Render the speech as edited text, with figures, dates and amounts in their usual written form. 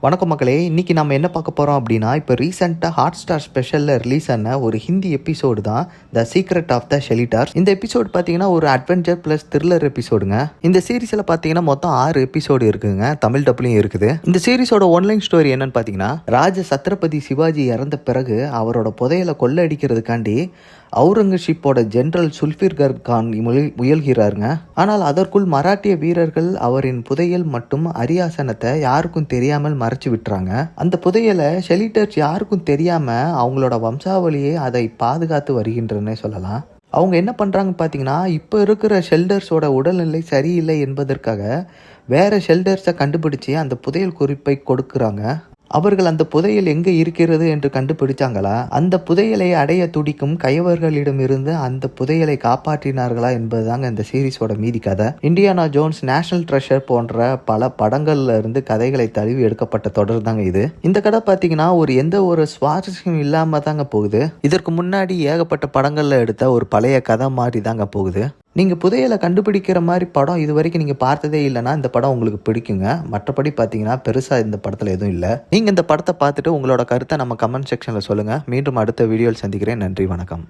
வணக்கம் மக்களே, இன்னைக்கு நம்ம என்ன பார்க்க போகிறோம் அப்படின்னா, இப்போ ரீசெண்டாக ஹாட் ஸ்டார் ஸ்பெஷலில் ரிலீஸ் ஆன ஒரு ஹிந்தி எபிசோடு தான் the secret of the shelters. இந்த எபிசோடு பார்த்தீங்கன்னா ஒரு அட்வென்ச்சர் ப்ளஸ் த்ரில்லர் எபிசோடுங்க. இந்த சீரிஸில் பார்த்தீங்கன்னா மொத்தம் 6 எபிசோடு இருக்குங்க. தமிழ் டப்லையும் இருக்குது. இந்த சீரிஸோட ஒன்லைன் ஸ்டோரி என்னன்னு பார்த்தீங்கன்னா, ராஜ சத்ரபதி சிவாஜி இறந்த பிறகு அவரோட புதையலை கொள்ளடிக்கிறதுக்காண்டி அவுரங்கசீப்போட ஜெனரல் சுல்ஃபிகர் கான் முயல்கிறாருங்க. ஆனால் அதற்குள் மராட்டிய வீரர்கள் அவரின் புதையல் மற்றும் அரியாசனத்தை யாருக்கும் தெரியாமல் மறைச்சு விட்டுறாங்க. அந்த புதையலை ஷெல்டர்ஸ் யாருக்கும் தெரியாம அவங்களோட வம்சாவளியே அதை பாதுகாத்து வருகின்றனே சொல்லலாம். அவங்க என்ன பண்றாங்கன்னு பார்த்தீங்கன்னா, இப்போ இருக்கிற ஷெல்டர்ஸோட உடல்நிலை சரியில்லை என்பதற்காக வேற ஷெல்டர்ஸை கண்டுபிடிச்சு அந்த புதையல் குறிப்பை கொடுக்குறாங்க. அவர்கள் அந்த புதையல் எங்கே இருக்கிறது என்று கண்டுபிடிச்சாங்களா, அந்த புதையலை அடைய துடிக்கும் கயவர்களிடமிருந்து அந்த புதையலை காப்பாற்றினார்களா என்பதுதாங்க இந்த சீரிஸோட மீதி கதை. இண்டியானா ஜோன்ஸ், நேஷனல் ட்ரெஷர் போன்ற பல படங்கள்ல இருந்து கதைகளை தழுவி எடுக்கப்பட்ட தொடர் தாங்க இது. இந்த கதை பார்த்தீங்கன்னா எந்த ஒரு சுவாரஸ்யம் இல்லாம தாங்க போகுது. இதற்கு முன்னாடி ஏகப்பட்ட படங்கள்ல எடுத்த ஒரு பழைய கதை மாதிரி தாங்க போகுது. நீங்கள் புதையலை கண்டுபிடிக்கிற மாதிரி படம் இது வரைக்கும் நீங்கள் பார்த்ததே இல்லைன்னா இந்த படம் உங்களுக்கு பிடிக்குங்க. மற்றபடி பார்த்தீங்கன்னா பெருசாக இந்த படத்தில் எதுவும் இல்லை. நீங்கள் இந்த படத்தை பார்த்துட்டு உங்களோட கருத்தை நம்ம கமெண்ட் செக்ஷனில் சொல்லுங்கள். மீண்டும் அடுத்த வீடியோவில் சந்திக்கிறேன். நன்றி, வணக்கம்.